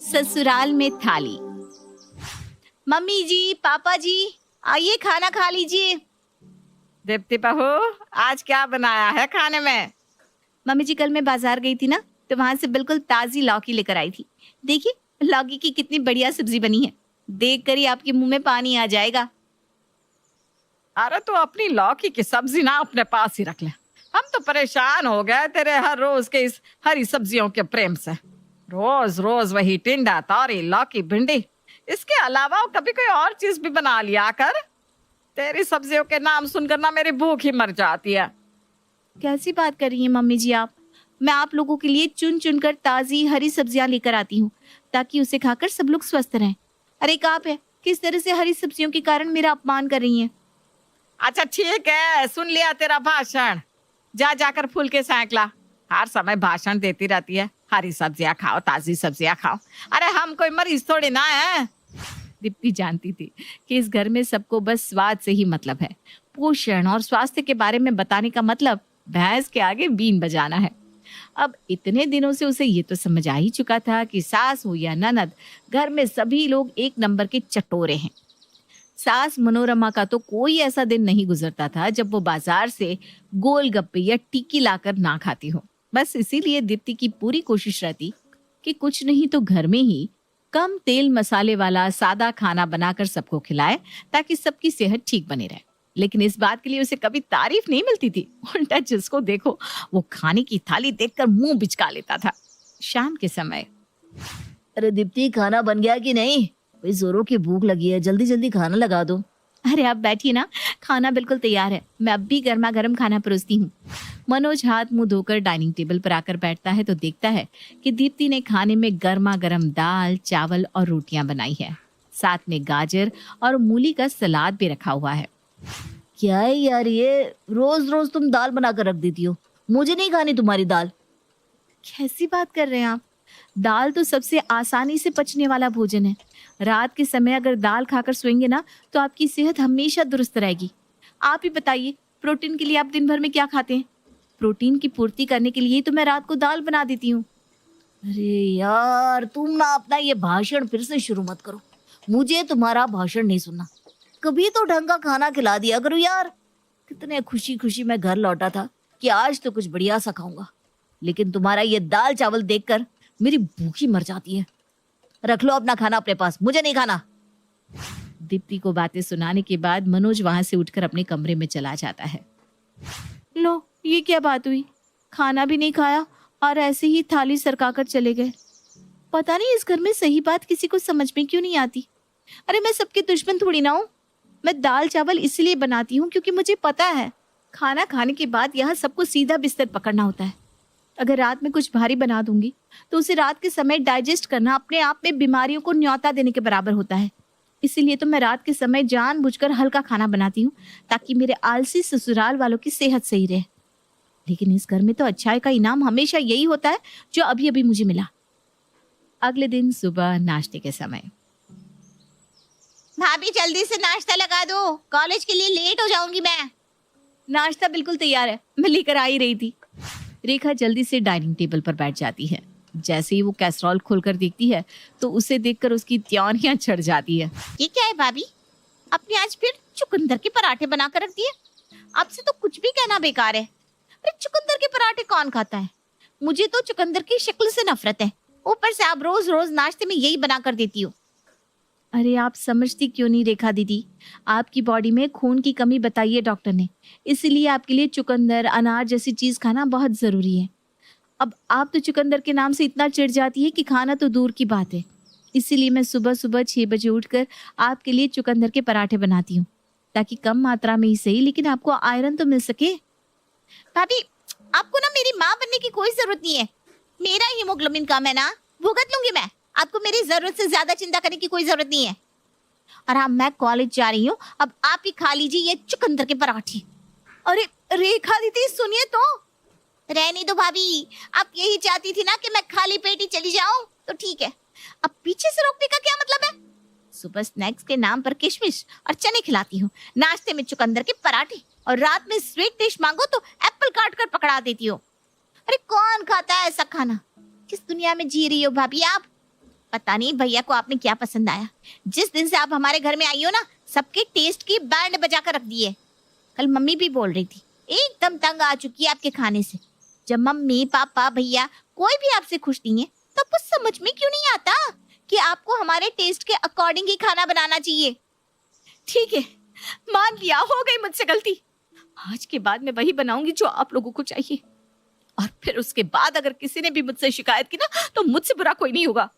ससुराल में थाली। मम्मी जी, पापा जी, आइए खाना खा लीजिए। दीप्ति बहू, आज क्या बनाया है खाने में? मम्मी जी, कल मैं बाजार गई थी ना, तो वहां से बिल्कुल ताजी लौकी लेकर आई थी। देखिए लौकी की कितनी बढ़िया सब्जी बनी है, देखकर ही आपके मुंह में पानी आ जाएगा। अरे तू अपनी लौकी की सब्जी ना अपने पास ही रख ले। हम तो परेशान हो गए तेरे हर रोज के इस हरी सब्जियों के प्रेम से। रोज रोज वही टिंडा, तौरी, लौकी, भिंडी, इसके अलावा कभी कोई और चीज भी बना लिया कर। तेरी सब्जियों के नाम सुनकर ना मेरी भूख ही मर जाती है। कैसी बात कर रही हैं मम्मी जी आप? मैं आप लोगों के लिए चुन चुन कर ताजी हरी सब्जियां लेकर आती हूँ, ताकि उसे खाकर सब लोग स्वस्थ रहें। अरे एक आप है, किस तरह से हरी सब्जियों के कारण मेरा अपमान कर रही हैं? अच्छा ठीक है, सुन लिया तेरा भाषण। जा जाकर फूल के सेंक ला। हर समय भाषण देती रहती है, हरी सब्जियां खाओ, ताजी सब्जियां खाओ। अरे हम कोई मरीज थोड़ी ना है। दीप्ति जानती थी कि इस घर में सबको बस स्वाद से ही मतलब है। पोषण और स्वास्थ्य के बारे में बताने का मतलब भैंस के आगे बीन बजाना है। अब इतने दिनों से उसे ये तो समझ आ ही चुका था कि सास हो या ननद, घर में सभी लोग एक नंबर के चटोरे हैं। सास मनोरमा का तो कोई ऐसा दिन नहीं गुजरता था जब वो बाजार से गोलगप्पे या टिक्की लाकर ना खाती हो। बस इसीलिए दीप्ति की पूरी कोशिश रहती कि कुछ नहीं तो घर में ही कम तेल मसाले वाला सादा खाना बनाकर सबको खिलाए, ताकि सबकी सेहत ठीक बनी रहे। लेकिन इस बात के लिए उसे कभी तारीफ नहीं मिलती थी। उल्टा जिसको देखो वो खाने की थाली देखकर मुंह बिचका लेता था। शाम के समय, अरे दीप्ति, खाना बन गया कि नहीं? भाई जोरों की भूख लगी है, जल्दी जल्दी खाना लगा दो। अरे आप बैठिए ना, खाना बिल्कुल तैयार है, मैं अब भी गर्मा गर्म खाना परोसती हूँ। मनोज हाथ मुंह धोकर डाइनिंग टेबल पर आकर बैठता है तो देखता है कि दीप्ति ने खाने में गर्मा गर्म दाल, चावल और रोटियां बनाई है। साथ में गाजर और मूली का सलाद भी रखा हुआ है। क्या है यार, ये रोज रोज तुम दाल बनाकर रख देती हो। मुझे नहीं खानी तुम्हारी दाल। कैसी बात कर रहे हैं आप? दाल तो सबसे आसानी से पचने वाला भोजन है। रात के समय अगर दाल खाकर सोएंगे ना, तो आपकी सेहत हमेशा दुरुस्त रहेगी। आप ही बताइए, प्रोटीन के लिए आप दिन भर में क्या खाते हैं? प्रोटीन की पूर्ति करने के लिए तो मैं रात को दाल बना देती हूँ। अरे यार, तुम ना अपना ये भाषण फिर से शुरू मत करो। मुझे तुम्हारा भाषण नहीं सुनना। कभी तो ढंग का खाना खिला दिया करो यार। कितने खुशी खुशी मैं घर लौटा था कि आज तो कुछ बढ़िया सा खाऊंगा, लेकिन तुम्हारा ये दाल चावल देखकर मेरी भूख ही मर जाती है। रख लो अपना खाना अपने पास, मुझे नहीं खाना। दीप्ति को बातें सुनाने के बाद मनोज वहां से उठकर अपने कमरे में चला जाता है। लो, ये क्या बात हुई? खाना भी नहीं खाया और ऐसे ही थाली सरकाकर चले गए। पता नहीं इस घर में सही बात किसी को समझ में क्यों नहीं आती। अरे मैं सबकी दुश्मन थोड़ी ना हूँ। मैं दाल चावल इसलिए बनाती हूँ क्योंकि मुझे पता है खाना खाने के बाद यहाँ सबको सीधा बिस्तर पकड़ना होता है। अगर रात में कुछ भारी बना दूंगी तो उसे रात के समय डाइजेस्ट करना अपने आप में बीमारियों को न्योता देने के बराबर होता है। इसीलिए तो मैं रात के समय जानबूझकर हल्का खाना बनाती हूँ, ताकि मेरे आलसी ससुराल वालों की सेहत सही रहे। लेकिन इस घर में तो अच्छाई का इनाम हमेशा यही होता है जो अभी अभी मुझे मिला। अगले दिन सुबह नाश्ते के समय, भाभी जल्दी से नाश्ता लगा दो, कॉलेज के लिए लेट हो जाऊंगी मैं। नाश्ता बिल्कुल तैयार है, मैं लेकर आ ही रही थी। रेखा जल्दी से डाइनिंग टेबल पर बैठ जाती है। जैसे ही वो कैसरोल खोलकर देखती है तो उसे देखकर उसकी त्योरियां चढ़ जाती है। ये क्या है भाभी, आपने आज फिर चुकंदर के पराठे बनाकर रख दिए? आपसे तो कुछ भी कहना बेकार है। अरे चुकंदर के पराठे कौन खाता है? मुझे तो चुकंदर की शक्ल से नफरत है, ऊपर से आप रोज रोज नाश्ते में यही बना कर देती हो। अरे आप समझती क्यों नहीं रेखा दीदी, आपकी बॉडी में खून की कमी बताई है डॉक्टर ने, इसीलिए आपके लिए चुकंदर, अनार जैसी चीज खाना बहुत जरूरी है। अब आप तो चुकंदर के नाम से इतना चिढ़ जाती है कि खाना तो दूर की बात है। इसीलिए मैं सुबह सुबह 6 बजे उठकर आपके लिए चुकंदर के पराठे बनाती हूँ, ताकि कम मात्रा में ही सही लेकिन आपको आयरन तो मिल सके। भाभी, आपको ना मेरी माँ बनने की कोई जरूरत नहीं है। मेरा हीमोग्लोबिन कम है ना, भुगत लूंगी मैं। आपको मेरी जरूरत से ज्यादा चिंता करने की कोई जरूरत नहीं है। और हाँ, मैं कॉलेज जा रही हूँ, अब आप ही खा लीजिए ये चुकंदर के पराठे। अरे रेखा दीदी सुनिए तो। रहने दो भाभी, आप यही चाहती थी ना कि मैं खाली पेट ही चली जाऊं, तो ठीक है। अब पीछे से रोकने का क्या मतलब है? सुबह स्नैक्स के नाम पर किशमिश और चने खिलाती हूँ, नाश्ते में चुकंदर के पराठे, और रात में स्वीट डिश मांगो तो एप्पल काट कर पकड़ा देती हो। अरे कौन खाता है ऐसा खाना? किस दुनिया में जी रही हो भाभी आप? पता नहीं भैया को आपने क्या पसंद आया। जिस दिन से आप हमारे घर में आई हो ना, सबके टेस्ट की बैंड बजा कर रख दी है। कल मम्मी भी बोल रही थी, एकदम तंग आ चुकी है आपके खाने से। जब मम्मी पापा भैया कोई भी आपसे खुश नहीं है तो कुछ समझ में क्यों नहीं आता कि आपको हमारे टेस्ट के अकॉर्डिंग ही खाना बनाना चाहिए। ठीक है, मान लिया, हो गई मुझसे गलती। आज के बाद मैं वही बनाऊंगी जो आप लोगों को चाहिए, और फिर उसके बाद अगर किसी ने भी मुझसे शिकायत की ना तो मुझसे बुरा कोई नहीं होगा।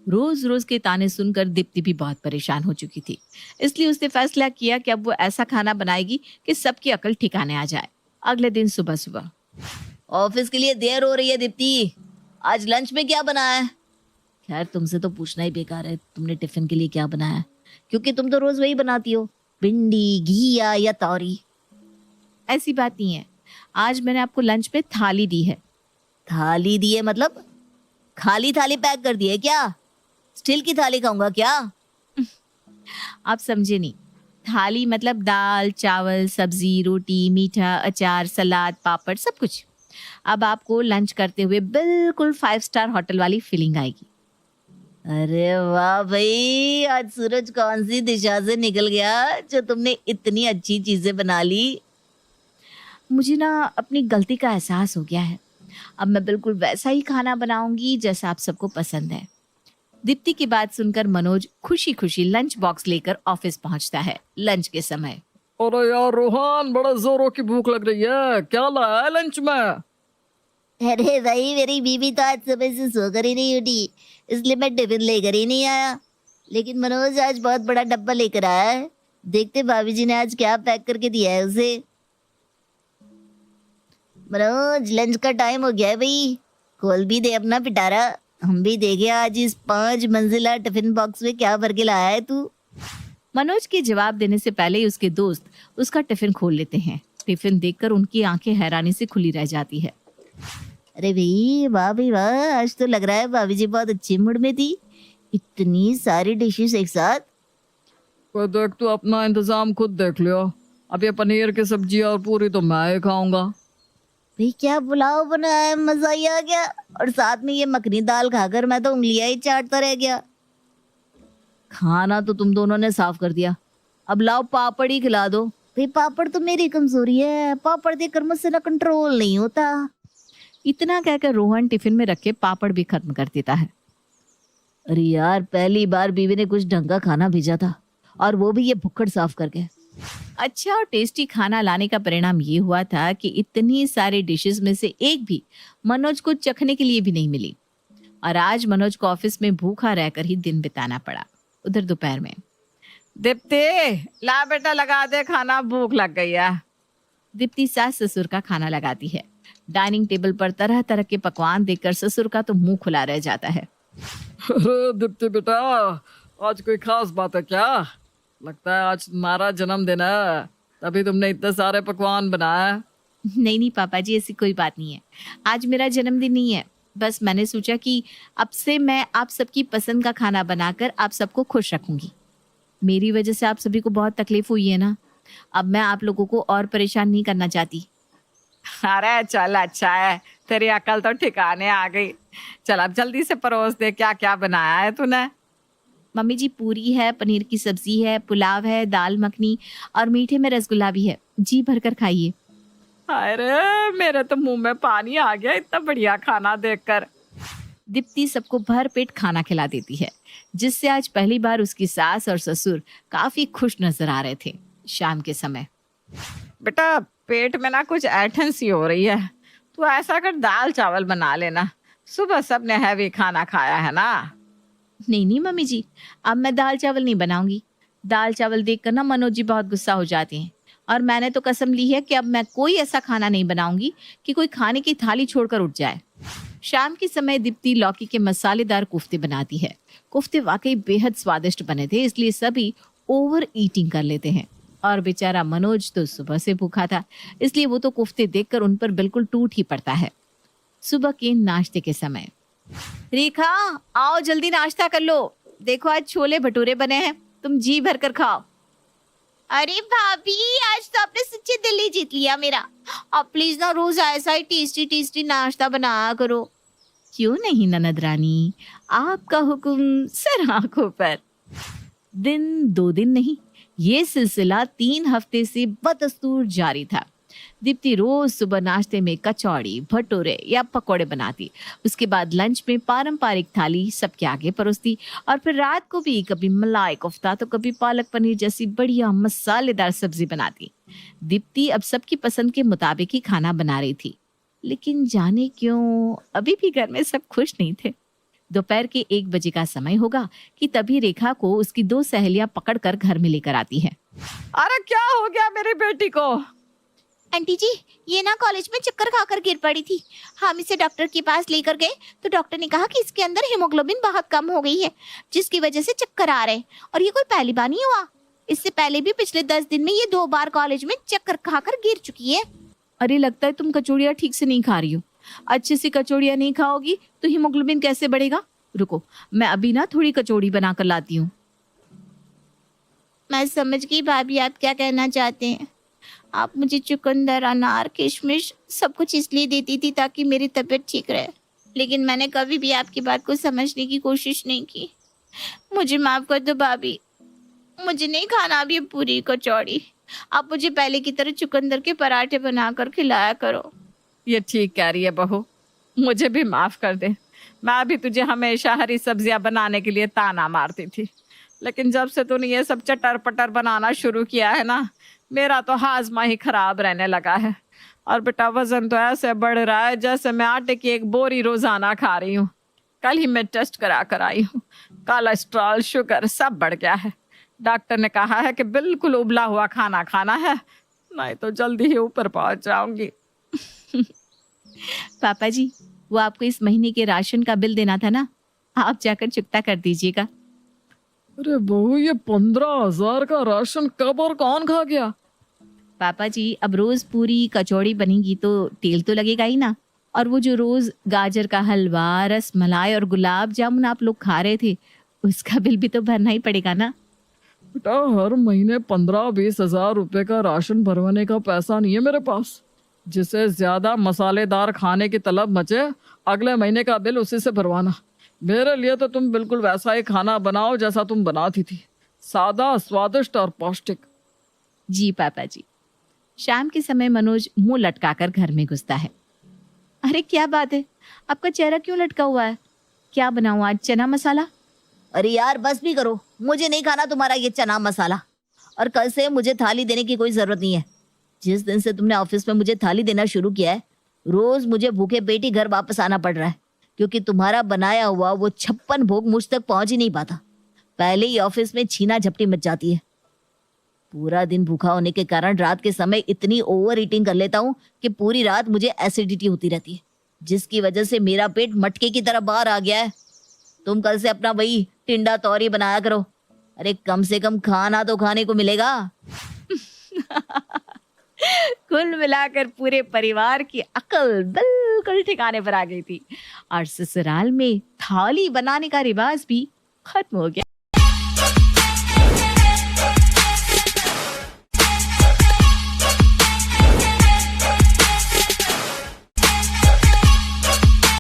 रोज रोज के ताने सुनकर दीप्ति भी बहुत परेशान हो चुकी थी, इसलिए उसने फैसला किया कि अब वो ऐसा खाना बनाएगी कि सबकी अकल ठिकाने आ जाए। अगले दिन सुबह सुबह, ऑफिस के लिए देर हो रही है दीप्ति, आज लंच में क्या बनाया है? खैर तुमसे तो पूछना ही बेकार है, तुमने टिफिन के लिए क्या बनाया है? क्योंकि तुम तो रोज वही बनाती हो, भिंडी घिया या तौरी। ऐसी बात नहीं है, आज मैंने आपको लंच में थाली दी है। थाली दी है मतलब खाली थाली पैक कर दी है क्या? स्टील की थाली खाऊंगा क्या? आप समझे नहीं, थाली मतलब दाल चावल सब्जी रोटी मीठा अचार सलाद पापड़ सब कुछ। अब आपको लंच करते हुए बिल्कुल 5 स्टार होटल वाली फीलिंग आएगी। अरे वाह भाई, आज सूरज कौन सी दिशा से निकल गया जो तुमने इतनी अच्छी चीजें बना ली। मुझे ना अपनी गलती का एहसास हो गया है, अब मैं बिल्कुल वैसा ही खाना बनाऊंगी जैसा आप सबको पसंद है। दीप्ति की बात सुनकर मनोज खुशी खुशी लंच बॉक्स लेकर ऑफिस पहुंचता है। लंच के समय, अरे यार रोहन, बड़ा जोरों की भूख लग रही है, क्या लाया है लंच में? अरे भाई, मेरी बीवी तो आज सुबह से सोकर ही नहीं उठी, इसलिए मैं टिफिन लेकर ही नहीं आया। लेकिन मनोज आज बहुत बड़ा डब्बा लेकर आया है, देखते भाभी जी ने आज क्या पैक करके दिया है उसे। मनोज, लंच का टाइम हो गया है भाई, खोल भी दे अपना पिटारा, हम भी देखे आज इस 5 मंजिला टिफिन बॉक्स में क्या भर के लाया है तू। मनोज के जवाब देने से पहले ही उसके दोस्त उसका टिफिन खोल लेते हैं। टिफिन देखकर उनकी आंखें हैरानी से खुली रह जाती है। अरे भाई वाह भाई वाह, आज तो लग रहा है भाभी जी बहुत अच्छी मूड में थी, इतनी सारी डिशेस एक साथ। कोई देख, तू अपना इंतजाम खुद देख लियो, अब ये पनीर की सब्जी और पूरी तो मैं ही खाऊंगा। भाई क्या पुलाव बनाया है, मजा ही आ गया, और साथ में ये मखनी दाल खाकर मैं तो उंगलियां ही चाटता रह गया। खाना तो तुम दोनों ने साफ कर दिया, अब लाओ पापड़ ही खिला दो। भाई पापड़ तो मेरी कमजोरी है, पापड़ देखकर मुझसे ना कंट्रोल नहीं होता। इतना कहकर रोहन टिफिन में रखे पापड़ भी खत्म कर देता है। अरे यार, पहली बार बीवी ने कुछ ढंग का खाना भेजा था, और वो भी ये भुक्कड़ साफ करके। अच्छा और टेस्टी खाना लाने का परिणाम ये हुआ था कि इतनी सारी डिशेस में से एक भी मनोज को चखने के लिए भी नहीं मिली, और आज मनोज को ऑफिस में भूखा रहकर ही दिन बिताना पड़ा। उधर दोपहर में, दीप्ति ला बेटा लगा दे खाना, भूख लग गई है। दीप्ति सास ससुर का खाना लगाती है। डाइनिंग टेबल पर तरह तरह के पकवान देखकर ससुर का तो मुंह खुला रह जाता है। अरे दीप्ति बेटा, आज कोई खास बात है क्या? लगता है आज तुम्हारा जन्मदिन है, तभी तुमने इतने सारे पकवान बनाए। नहीं नहीं पापा जी, ऐसी कोई बात नहीं है, आज मेरा जन्मदिन नहीं है। बस मैंने सोचा कि अब से मैं आप सबकी पसंद का खाना बनाकर आप सबको खुश रखूंगी। मेरी वजह से आप सभी को बहुत तकलीफ हुई है ना, अब मैं आप लोगों को और परेशान नहीं करना चाहती। अरे चल, अच्छा है, तेरी अकल तो ठिकाने आ गई। चल अब जल्दी से परोस दे, क्या क्या बनाया है तूने? मम्मी जी, पूरी है, पनीर की सब्जी है, पुलाव है, दाल मखनी और मीठे में रसगुल्ला भी है। जी भरकर खाइए। अरे मेरे तो मुंह में पानी आ गया इतना बढ़िया खाना देखकर। दीप्ति सबको भर पेट खाना खिला देती है, जिससे आज पहली बार उसकी सास और ससुर काफी खुश नजर आ रहे थे। शाम के समय, बेटा पेट में ना कुछ ऐठन सी हो रही है, तू ऐसा कर दाल चावल बना लेना, सुबह सबने हैवी खाना खाया है ना। नहीं नहीं मम्मी जी, अब मैं दाल चावल नहीं बनाऊंगी। दाल चावल देखकर ना मनोज जी बहुत गुस्सा हो जाते हैं, और मैंने तो कसम ली है कि अब मैं कोई ऐसा खाना नहीं बनाऊंगी कि कोई खाने की थाली छोड़कर उठ जाए। शाम के समय दीप्ति लौकी के मसालेदार कोफ्ते बनाती है। कोफ्ते वाकई बेहद स्वादिष्ट बने थे, इसलिए सभी ओवर ईटिंग कर लेते हैं, और बेचारा मनोज तो सुबह से भूखा था, इसलिए वो तो कोफ्ते देखकर उन पर बिल्कुल टूट ही पड़ता है। सुबह के नाश्ते के समय, रेखा आओ जल्दी नाश्ता कर लो, देखो आज छोले भटूरे बने हैं, तुम जी भर कर खाओ। अरे भाभी, आज तो आपने सच्चे दिल ही जीत लिया मेरा। आप प्लीज ना रोज ऐसा ही टेस्टी टेस्टी नाश्ता बनाया करो। क्यों नहीं ननद रानी, आपका हुक्म सर आंखों पर। दिन 2 दिन नहीं, ये सिलसिला 3 हफ्ते से बदस्तूर जारी था। दीप्ति रोज सुबह नाश्ते में कचौड़ी, भटूरे या पकौड़े बनाती, उसके बाद लंच में पारंपरिक थाली सबके आगे परोसती, और फिर रात को भी कभी मलाई कोफ्ता तो कभी पालक पनीर जैसी बढ़िया मसालेदार सब्जी बनाती। दीप्ति अब सबकी पसंद के मुताबिक ही खाना बना रही थी, लेकिन जाने क्यों अभी भी घर में सब खुश नहीं थे। दोपहर के 1 बजे का समय होगा कि तभी रेखा को उसकी 2 सहेलियां पकड़कर घर में लेकर आती है। अरे क्या हो गया मेरी बेटी को? आंटी जी, ये ना कॉलेज में चक्कर खाकर गिर पड़ी थी। हम इसे डॉक्टर के पास लेकर गए तो डॉक्टर ने कहा कि इसके अंदर हीमोग्लोबिन बहुत कम हो गई है, जिसकी वजह से चक्कर आ रहे हैं। और ये कोई पहली बार नहीं हुआ, इससे पहले भी पिछले 10 दिन में ये 2 बार कॉलेज में चक्कर खाकर गिर चुकी है। अरे लगता है तुम कचौड़ियाँ ठीक से नहीं खा रही हो। अच्छे से कचौड़ियाँ नहीं खाओगी तो हीमोग्लोबिन कैसे बढ़ेगा? रुको, मैं अभी ना थोड़ी कचौड़ी बना कर लाती हूँ। मैं समझ गई भाभी आप क्या कहना चाहते हैं। आप मुझे चुकंदर, अनार, किशमिश सब कुछ इसलिए देती थी ताकि मेरी तबीयत ठीक रहे, लेकिन मैंने कभी भी आपकी बात को समझने की कोशिश नहीं की। मुझे माफ कर दो भाभी, मुझे नहीं खाना अभी पूरी कचौड़ी। आप मुझे पहले की तरह चुकंदर के पराठे बनाकर खिलाया करो। ये ठीक कह रही है बहू, मुझे भी माफ कर दे। मैं भी तुझे हमेशा हरी सब्जियां बनाने के लिए ताना मारती थी, लेकिन जब से तूने ये सब चटर पटर बनाना शुरू किया है ना, मेरा तो हाजमा ही खराब रहने लगा है। और बेटा वजन तो ऐसे बढ़ रहा है जैसे मैं आटे की 1 बोरी रोजाना खा रही हूँ। कल ही मैं टेस्ट करा कर आई हूँ, कोलेस्ट्रॉल, शुगर सब बढ़ गया है। डॉक्टर ने कहा है कि बिल्कुल उबला हुआ खाना खाना है, नहीं तो जल्दी ही ऊपर पहुंच जाऊंगी। पापा जी, वो आपको इस महीने के राशन का बिल देना था ना, आप जाकर चुकता कर दीजिएगा। अरे बहू, ये 15,000 का राशन कब और कौन खा गया? पापा जी, अब रोज पूरी कचौड़ी बनेगी तो तेल तो लगेगा ही ना, और वो जो रोज गाजर का हलवा, रस मलाई और गुलाब जामुन आप लोग खा रहे थे, उसका बिल भी तो भरना ही पड़ेगा ना। बेटा, हर महीने 15-20 हजार रुपए का राशन भरवाने का पैसा नहीं है मेरे पास। जिसे ज्यादा मसालेदार खाने की तलब मचे, अगले महीने का बिल उसी से भरवाना। मेरे लिए तो तुम बिल्कुल वैसा ही खाना बनाओ जैसा तुम बनाती थी, सादा, स्वादिष्ट और पौष्टिक। जी पापा जी। शाम के समय मनोज मुंह लटकाकर घर में घुसता है। अरे क्या बात है, आपका चेहरा क्यों लटका हुआ है? क्या बनाऊं आज, चना मसाला? अरे यार बस भी करो, मुझे नहीं खाना तुम्हारा ये चना मसाला। और कल से मुझे थाली देने की कोई जरूरत नहीं है। जिस दिन से तुमने ऑफिस में मुझे थाली देना शुरू किया है, रोज मुझे भूखे पेट ही घर वापस आना पड़ रहा है, क्योंकि तुम्हारा बनाया हुआ वो 56 भोग मुझ तक पहुंच ही नहीं पाता। पहले ही ऑफिस में छीना झपटी मच जाती है। पूरा दिन भूखा होने के कारण रात के समय इतनी ओवर ईटिंग कर लेता हूँ कि पूरी रात मुझे एसिडिटी होती रहती है, जिसकी वजह से मेरा पेट मटके की तरह बाहर आ गया है। तुम कल से अपना वही टिंडा तौरी बनाया करो। अरे कम से कम खाना तो खाने को मिलेगा। कुल मिलाकर पूरे परिवार की अकल बिल्कुल ठिकाने पर आ गई थी, और ससुराल में थाली बनाने का रिवाज भी खत्म हो गया।